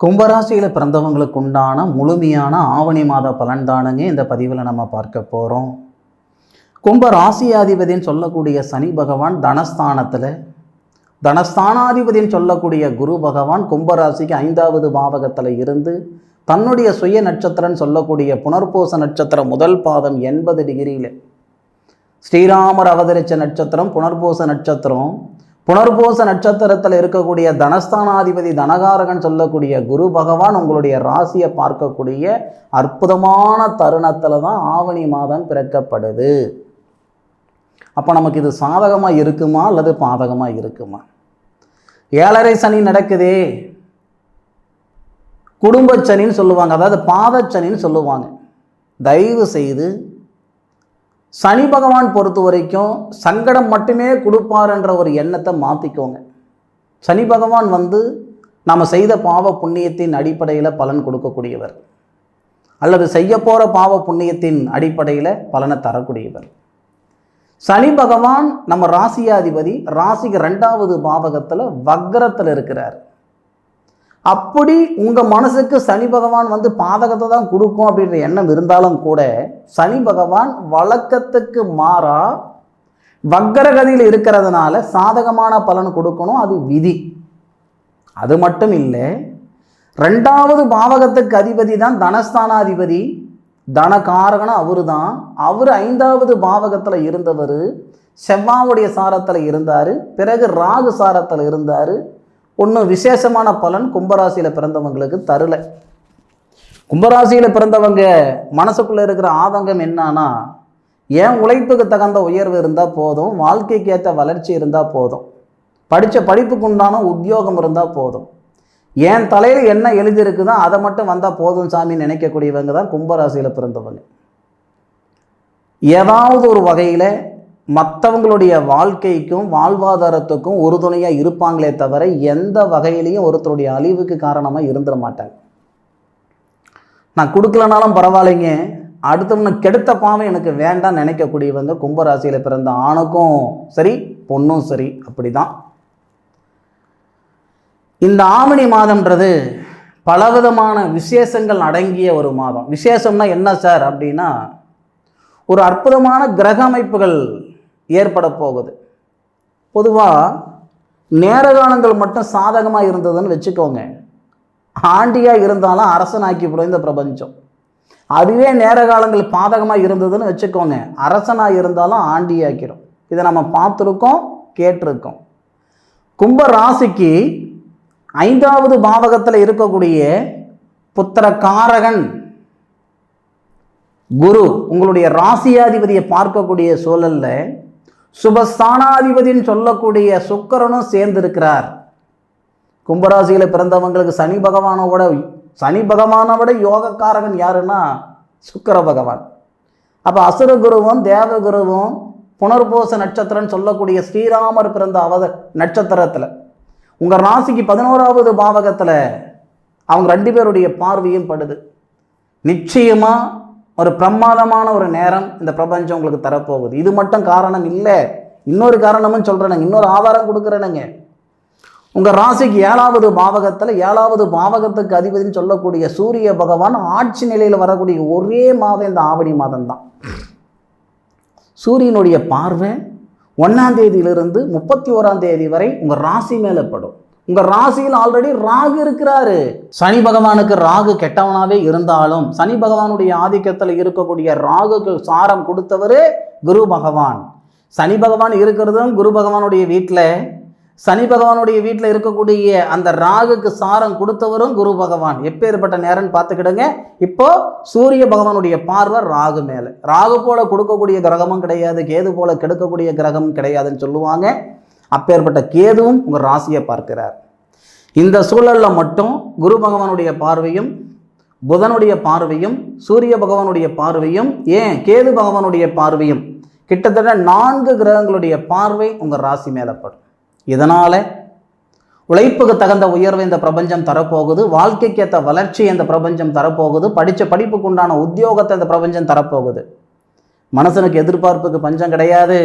கும்பராசியில் பிறந்தவங்களுக்கு உண்டான முழுமையான ஆவணி மாத பலன் தானுங்க இந்த பதிவில் நம்ம பார்க்க போகிறோம். கும்ப ராசியாதிபதின்னு சொல்லக்கூடிய சனி பகவான் தனஸ்தானத்தில், தனஸ்தானாதிபதின்னு சொல்லக்கூடிய குரு பகவான் கும்பராசிக்கு 5வது பாவகத்தில் இருந்து தன்னுடைய சுய நட்சத்திரம்னு சொல்லக்கூடிய புனர்பூச நட்சத்திரம் முதல் பாதம் 80 டிகிரியில், ஸ்ரீராமர் அவதரித்த நட்சத்திரம் புனர்பூச நட்சத்திரம், புனர்பூச நட்சத்திரத்தில் இருக்கக்கூடிய தனஸ்தானாதிபதி தனகாரகன் சொல்லக்கூடிய குரு பகவான் உங்களுடைய ராசியை பார்க்கக்கூடிய அற்புதமான தருணத்தில் தான் ஆவணி மாதம் பிறக்கப்படுது. அப்போ நமக்கு இது சாதகமாக இருக்குமா அல்லது பாதகமாக இருக்குமா? 7.5 சனி நடக்குதே, குடும்ப சனின்னு சொல்லுவாங்க, அதாவது பாதச்சனின்னு சொல்லுவாங்க. தயவு செய்து சனி பகவான் பொறுத்த வரைக்கும் சங்கடம் மட்டுமே கொடுப்பார்ன்ற ஒரு எண்ணத்தை மாற்றிக்கோங்க. சனி பகவான் நாம் செய்த பாவ புண்ணியத்தின் அடிப்படையில் பலன் கொடுக்கக்கூடியவர், அல்லது செய்ய போகிற பாவ புண்ணியத்தின் அடிப்படையில் பலனை தரக்கூடியவர். சனி பகவான் நம்ம ராசியாதிபதி, ராசிக்கு 2வது பாவகத்தில் வக்ரத்தில் இருக்கிறார். அப்படி உங்கள் மனசுக்கு சனி பகவான் பாதகத்தை தான் கொடுக்கும் அப்படின்ற எண்ணம் இருந்தாலும் கூட சனி பகவான் வழக்கத்துக்கு மாறா வக்ரகதியில் இருக்கிறதுனால சாதகமான பலன் கொடுக்கணும், அது விதி. அது மட்டும் இல்லை, 2வது பாவகத்துக்கு அதிபதி தான் தனஸ்தானாதிபதி, தனகாரகனும் அவரு தான். அவர் 5வது பாவகத்தில் இருந்தவர் செவ்வாவுடைய சாரத்தில் இருந்தார், பிறகு ராகு சாரத்தில் இருந்தார். ஒன்றும் விசேஷமான பலன் கும்பராசியில் பிறந்தவங்களுக்கு தரல. கும்பராசியில் பிறந்தவங்க மனசுக்குள்ளே இருக்கிற ஆதங்கம் என்னன்னா, ஏன் உழைப்புக்கு தகுந்த உயர்வு இருந்தால் போதும், வாழ்க்கைக்கு ஏற்ற வளர்ச்சி இருந்தால் போதும், படித்த படிப்புக்கு உண்டான உத்தியோகம் இருந்தால் போதும், என் தலையில் என்ன எழுதியிருக்குதோ அதை மட்டும் வந்தால் போதும் சாமின்னு நினைக்கக்கூடியவங்க தான் கும்பராசியில் பிறந்தவங்க. ஏதாவது ஒரு வகையில் மற்றவங்களுடைய வாழ்க்கைக்கும் வாழ்வாதாரத்துக்கும் உறுதுணையாக இருப்பாங்களே தவிர எந்த வகையிலையும் ஒருத்தருடைய அழிவுக்கு காரணமாக இருந்துட மாட்டாங்க. நான் கொடுக்கலனாலும் பரவாயில்லைங்க, அடுத்தவங்க கெடுத்த பாவம் எனக்கு வேண்டாம் நினைக்கக்கூடியவங்க கும்பராசியில் பிறந்த ஆணுக்கும் சரி பொண்ணும் சரி. அப்படி தான் இந்த ஆவணி மாதம்ன்றது பலவிதமான விசேஷங்கள் அடங்கிய ஒரு மாதம். விசேஷம்னா என்ன சார் அப்படின்னா, ஒரு அற்புதமான கிரக அமைப்புகள் ஏற்பட போகுது. பொதுவாக நேர காலங்கள் மட்டும் சாதகமாக இருந்ததுன்னு வச்சுக்கோங்க, ஆண்டியாக இருந்தாலும் அரசனாக்கி விடும் இந்த பிரபஞ்சம். அதுவே நேர காலங்கள் பாதகமாக இருந்ததுன்னு வச்சுக்கோங்க, அரசனாக இருந்தாலும் ஆண்டியாக்கிடும். இதை நம்ம பார்த்துருக்கோம், கேட்டிருக்கோம். கும்ப ராசிக்கு 5வது பாவகத்தில் இருக்கக்கூடிய புத்திரகாரகன் குரு உங்களுடைய ராசியாதிபதியை பார்க்கக்கூடிய சூழல்ல சுபஸ்தானாதிபதின்னு சொல்லக்கூடிய சுக்கிரனும் சேர்ந்திருக்கிறார். கும்பராசியில் பிறந்தவங்களுக்கு சனி பகவானை விட யோகக்காரகன் யாருன்னா சுக்கிர பகவான். அப்போ அசுர குருவும் தேவகுருவும் புனர்பூச நட்சத்திரம்னு சொல்லக்கூடிய ஸ்ரீராமர் பிறந்த நட்சத்திரத்தில் உங்கள் ராசிக்கு 11வது பாவகத்தில் அவங்க 2 பேருடைய பார்வையும் படுது. நிச்சயமாக ஒரு பிரமாதமான ஒரு நேரம் இந்த பிரபஞ்சம் உங்களுக்கு தரப்போகுது. இது மட்டும் காரணம் இல்லை, இன்னொரு காரணமும் சொல்கிறேனுங்க, இன்னொரு ஆதாரம் கொடுக்குறேனுங்க. உங்கள் ராசிக்கு 7வது பாவகத்தில் 7வது பாவகத்துக்கு அதிபதினு சொல்லக்கூடிய சூரிய பகவான் ஆட்சி நிலையில் வரக்கூடிய ஒரே மாதம் இந்த ஆவணி மாதம் தான். சூரியனுடைய பார்வை 1ஆம் தேதியிலிருந்து 31ஆம் தேதி வரை உங்கள் ராசி மேலே படும். உங்கள் ராசியில் ஆல்ரெடி ராகு இருக்கிறாரு. சனி பகவானுக்கு ராகு கெட்டவனாகவே இருந்தாலும் சனி பகவானுடைய ஆதிக்கத்தில் இருக்கக்கூடிய ராகுக்கு சாரம் கொடுத்தவர் குரு பகவான். சனி பகவான் இருக்கிறதும் குரு பகவானுடைய வீட்டில், சனி பகவானுடைய வீட்டில் இருக்கக்கூடிய அந்த ராகுக்கு சாரம் கொடுத்தவரும் குரு பகவான். எப்பேற்பட்ட நேரம்னு பார்த்துக்கிடுங்க. இப்போ சூரிய பகவானுடைய பார்வை ராகு மேலே. ராகு போல கொடுக்கக்கூடிய கிரகமும் கிடையாது, கேது போல கெடுக்கக்கூடிய கிரகமும் கிடையாதுன்னு சொல்லுவாங்க. அப்பேற்பட்ட கேதுவும் உங்கள் ராசியை பார்க்கிறார். இந்த சூழலில் மட்டும் குரு பகவானுடைய பார்வையும் புதனுடைய பார்வையும் சூரிய பகவானுடைய பார்வையும் ஏன் கேது பகவானுடைய பார்வையும் கிட்டத்தட்ட 4 கிரகங்களுடைய பார்வை உங்கள் ராசி மேலே படும். இதனால் உழைப்புக்கு தகுந்த உயர்வை இந்த பிரபஞ்சம் தரப்போகுது, வாழ்க்கைக்கு ஏற்ற வளர்ச்சி இந்த பிரபஞ்சம் தரப்போகுது, படித்த படிப்புக்கு உண்டான உத்தியோகத்தை இந்த பிரபஞ்சம் தரப்போகுது. மனுஷனுக்கு எதிர்பார்ப்புக்கு பஞ்சம் கிடையாது.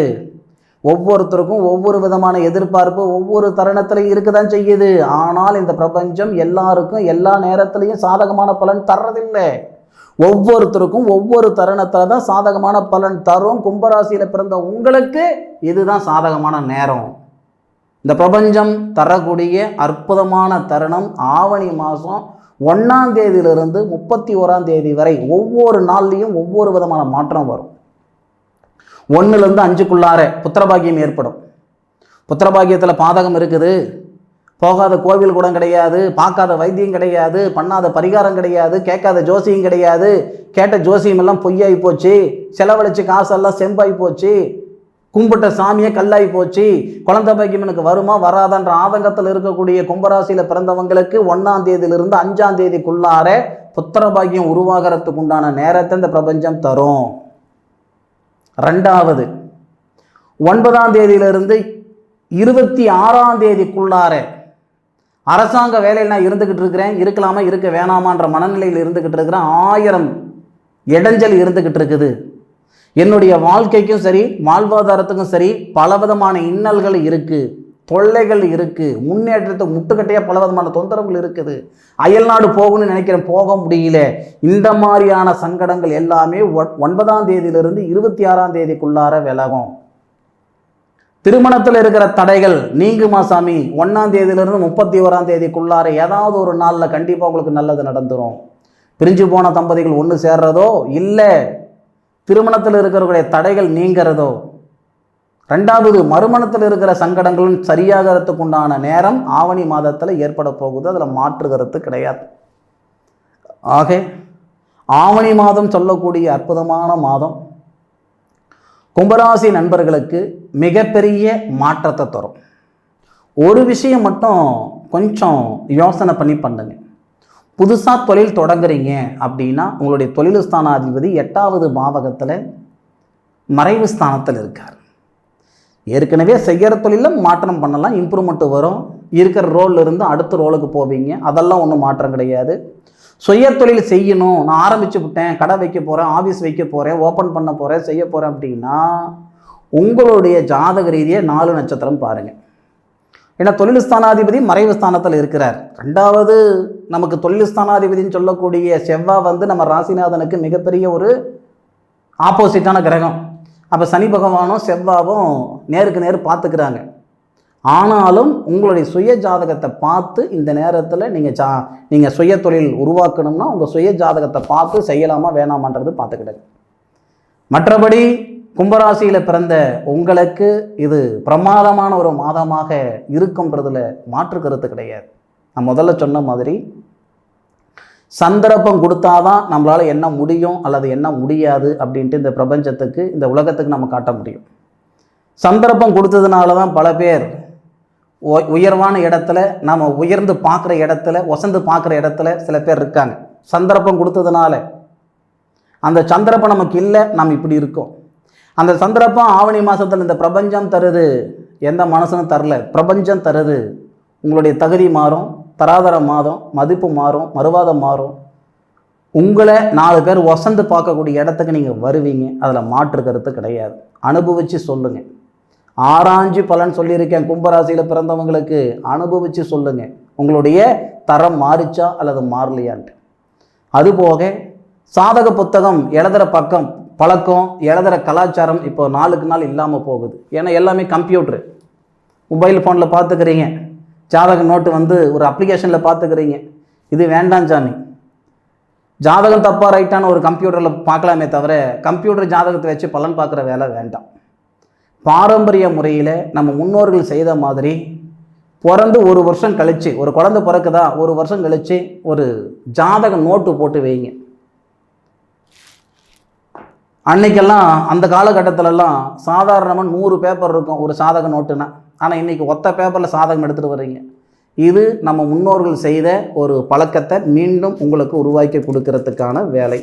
ஒவ்வொருத்தருக்கும் ஒவ்வொரு விதமான எதிர்பார்ப்பு ஒவ்வொரு தருணத்திலையும் இருக்குதான் செய்யுது. ஆனால் இந்த பிரபஞ்சம் எல்லாருக்கும் எல்லா நேரத்திலையும் சாதகமான பலன் தர்றதில்லை. ஒவ்வொருத்தருக்கும் ஒவ்வொரு தருணத்தில் தான் சாதகமான பலன் தரும். கும்பராசியில் பிறந்த உங்களுக்கு இதுதான் சாதகமான நேரம். இந்த பிரபஞ்சம் தரக்கூடிய அற்புதமான தருணம் ஆவணி மாதம் 1ஆம் தேதியிலிருந்து 31ஆம் தேதி வரை ஒவ்வொரு நாள்லையும் ஒவ்வொரு விதமான மாற்றம் வரும். 1லேருந்து 5க்குள்ளார புத்திரபாகியம் ஏற்படும். புத்திரபாகியத்தில் பாதகம் இருக்குது, போகாத கோவில் கூட கிடையாது, பார்க்காத வைத்தியம் கிடையாது, பண்ணாத பரிகாரம் கிடையாது, கேட்காத ஜோசியம் கிடையாது, கேட்ட ஜோசியம் எல்லாம் பொய்யாகி போச்சு, செலவழிச்சு காசெல்லாம் செம்பாகி போச்சு, கும்பிட்ட சாமியை கல்லாகி போச்சு, குழந்தை பாக்கியம் எனக்கு வருமா வராதன்ற ஆதங்கத்தில் இருக்கக்கூடிய கும்பராசியில் பிறந்தவங்களுக்கு 1ஆம் தேதியிலிருந்து 5ஆம் தேதிக்குள்ளார புத்திரபாகியம் உருவாகிறதுக்கு உண்டான நேரத்தை இந்த பிரபஞ்சம் தரும். 2வது 9ஆம் தேதியிலிருந்து 26ஆம் தேதிக்குள்ளார அரசாங்க வேலையில் நான் இருந்துக்கிட்டு இருக்கிறேன், இருக்கலாமா இருக்க வேணாமான்ற மனநிலையில் இருந்துக்கிட்டு இருக்கிறேன், 1000 இடைஞ்சல் இருந்துக்கிட்டு இருக்குது, என்னுடைய வாழ்க்கைக்கும் சரி வாழ்வாதாரத்துக்கும் சரி பலவிதமான இன்னல்கள் இருக்குது, தொல்லைகள் இருக்குது, முன்னேற்றத்தை முட்டுக்கட்டையாக பலவிதமான தொந்தரவுகள் இருக்குது, அயல்நாடு போகணும்னு நினைக்கிறேன் போக முடியல, இந்த மாதிரியான சங்கடங்கள் எல்லாமே 9ஆம் தேதியிலிருந்து 26ஆம் தேதிக்குள்ளார விலகும். திருமணத்தில் இருக்கிற தடைகள் நீங்குமா சாமி, 1ஆம் தேதியிலிருந்து 31ஆம் தேதிக்குள்ளார ஏதாவது ஒரு நாளில் கண்டிப்பாக உங்களுக்கு நல்லது நடந்துடும். பிரிஞ்சு போன தம்பதிகள் ஒன்று சேர்றதோ இல்லை திருமணத்தில் இருக்கிறவர்களுடைய தடைகள் நீங்கிறதோ. 2வது மறுமணத்தில் இருக்கிற சங்கடங்களும் சரியாகிறதுக்கு உண்டான நேரம் ஆவணி மாதத்தில் ஏற்பட போகுது, அதில் மாற்றுகிறது கிடையாது. ஆக ஆவணி மாதம் சொல்லக்கூடிய அற்புதமான மாதம் கும்பராசி நண்பர்களுக்கு மிகப்பெரிய மாற்றத்தை தரும். ஒரு விஷயம் மட்டும் கொஞ்சம் யோசனை பண்ணி பண்ணுங்க. புதுசாக தொழில் தொடங்குறீங்க அப்படின்னா உங்களுடைய தொழில் ஸ்தானாதிபதி 8வது பாவகத்தில் மறைவு ஸ்தானத்தில் இருக்கார். ஏற்கனவே செய்கிற தொழிலில் மாற்றம் பண்ணலாம், இம்ப்ரூவ்மெண்ட் வரும், இருக்கிற ரோலில் இருந்து அடுத்த ரோலுக்கு போவீங்க, அதெல்லாம் ஒன்றும் மாற்றம் கிடையாது. சுய தொழில் செய்யணும், நான் ஆரம்பிச்சு விட்டேன், கடை வைக்க போகிறேன், ஆஃபீஸ் வைக்க போகிறேன், ஓப்பன் பண்ண போகிறேன், செய்ய போகிறேன் அப்படின்னா உங்களுடைய ஜாதக ரீதியாக 4 நட்சத்திரம் பாருங்கள். ஏன்னா தொழில் ஸ்தானாதிபதி மறைவு ஸ்தானத்தில் இருக்கிறார். 2வது நமக்கு தொழில் ஸ்தானாதிபதினு சொல்லக்கூடிய செவ்வாய் நம்ம ராசிநாதனுக்கு மிகப்பெரிய ஒரு ஆப்போசிட்டான கிரகம். அப்போ சனி பகவானும் செவ்வாவும் நேருக்கு நேர் பார்த்துக்கிறாங்க. ஆனாலும் உங்களுடைய சுய ஜாதகத்தை பார்த்து இந்த நேரத்தில் நீங்கள் சுய தொழில் உருவாக்கணும்னா உங்கள் சுய ஜாதகத்தை பார்த்து செய்யலாமா வேணாமான்றது பார்த்துக்கிடுங்க. மற்றபடி கும்பராசியில் பிறந்த உங்களுக்கு இது பிரமாதமான ஒரு மாதமாக இருக்கும்ன்றதுல மாற்று கருத்து கிடையாது. நான் முதல்ல சொன்ன மாதிரி சந்தர்ப்பம் கொடுத்தாதான் நம்மளால் என்ன முடியும் அல்லது என்ன முடியாது அப்படின்ட்டு இந்த பிரபஞ்சத்துக்கு இந்த உலகத்துக்கு நம்ம காட்ட முடியும். சந்தர்ப்பம் கொடுத்ததுனால தான் பல பேர் உயர்வான இடத்துல நாம் உயர்ந்து பார்க்குற இடத்துல வசந்து பார்க்குற இடத்துல சில பேர் இருக்காங்க. சந்தர்ப்பம் கொடுத்ததுனால அந்த சந்தர்ப்பம் நமக்கு இல்லை, நாம் இப்படி இருக்கோம். அந்த சந்தர்ப்பம் ஆவணி மாதத்தில் இந்த பிரபஞ்சம் தருது, எந்த மனசனும் தரல, பிரபஞ்சம் தருது. உங்களுடைய தகுதி மாறும், தராதரம் மாறும், மதிப்பு மாறும், மறுவாதம் மாறும். உங்களை 4 பேர் வசந்து பார்க்கக்கூடிய இடத்துக்கு நீங்கள் வருவீங்க, அதில் மாற்று கருத்து கிடையாது. அனுபவித்து சொல்லுங்கள். ஆராய்ஞ்சு பலன் சொல்லியிருக்கேன். கும்பராசியில் பிறந்தவங்களுக்கு அனுபவித்து சொல்லுங்கள் உங்களுடைய தரம் மாறிச்சா அல்லது மாறலையான்ட்டு. அதுபோக சாதக புத்தகம் எழுதுகிற பழக்கம் எழுதுகிற கலாச்சாரம் இப்போ நாளுக்கு நாள் இல்லாமல் போகுது. ஏன்னா எல்லாமே கம்ப்யூட்ரு, மொபைல் ஃபோனில் பார்த்துக்கிறீங்க, ஜாதக நோட்டு ஒரு அப்ளிகேஷனில் பார்த்துக்கிறீங்க. இது வேண்டாம் சாமி. ஜாதகம் தப்பாக ரைட்டான ஒரு கம்ப்யூட்டரில் பார்க்கலாமே தவிர கம்ப்யூட்டர் ஜாதகத்தை வச்சு பலன் பார்க்குற வேலை வேண்டாம். பாரம்பரிய முறையில் நம்ம முன்னோர்கள் செய்த மாதிரி பிறந்து 1 வருஷம் கழித்து, ஒரு குழந்தை பிறக்குதா 1 வருஷம் கழித்து ஒரு ஜாதக நோட்டு போட்டு வைங்க. அன்னைக்கெல்லாம் அந்த காலகட்டத்திலலாம் சாதாரணமாக 100 பேப்பர் இருக்கும் ஒரு சாதக நோட்டுனா. ஆனால் இன்றைக்கி ஒத்த பேப்பரில் சாதகம் எடுத்துகிட்டு வர்றீங்க. இது நம்ம முன்னோர்கள் செய்த ஒரு பழக்கத்தை மீண்டும் உங்களுக்கு உருவாக்கி கொடுக்கறதுக்கான வேலை.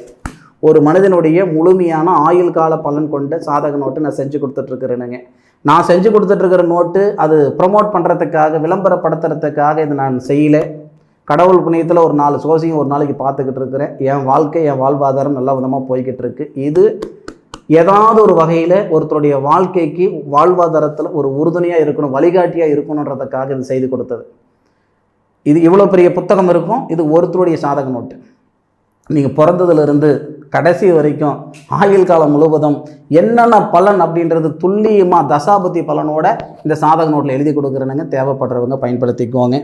ஒரு மனிதனுடைய முழுமையான ஆயுள் கால பலன் கொண்ட சாதக நோட்டு நான் செஞ்சு கொடுத்துட்ருக்கிறேனுங்க. நான் செஞ்சு கொடுத்துட்ருக்கிற நோட்டு அது ப்ரமோட் பண்ணுறதுக்காக, விளம்பரப்படுத்துறதுக்காக இது நான் செய்யலை. கடவுள் புண்ணியத்தில் ஒரு 4 சோசியம் ஒரு நாளைக்கு பார்த்துக்கிட்டு இருக்கிறேன். என் வாழ்க்கை, என் வாழ்வாதாரம் நல்ல விதமாக போய்கிட்டு இருக்கு. இது ஏதாவது ஒரு வகையில் ஒருத்தருடைய வாழ்க்கைக்கு வாழ்வாதாரத்தில் ஒரு உறுதுணையாக இருக்கணும், வழிகாட்டியாக இருக்கணுன்றதுக்காக இது செய்து கொடுத்தது. இது இவ்வளோ பெரிய புத்தகம் இருக்கும். இது ஒருத்தருடைய சாதக நோட்டு. நீங்கள் பிறந்ததுலேருந்து கடைசி வரைக்கும் ஆயுள் காலம் முழுவதும் என்னென்ன பலன் அப்படின்றது துல்லியமாக தசாபதி பலனோட இந்த சாதக நோட்டில் எழுதி கொடுக்குறேனுங்க. தேவைப்படுறவங்க பயன்படுத்திக்குவாங்க.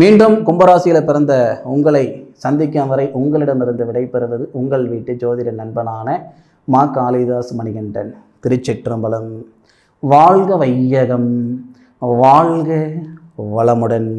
மீண்டும் கும்பராசியில் பிறந்த உங்களை சந்திக்கும் வரை உங்களிடமிருந்து விடைபெறுவது உங்கள் வீட்டு ஜோதிட நண்பனான மா காளிதாஸ் மணிகண்டன். திருச்சிற்றம்பலம். வாழ்க வையகம், வாழ்க வளமுடன்.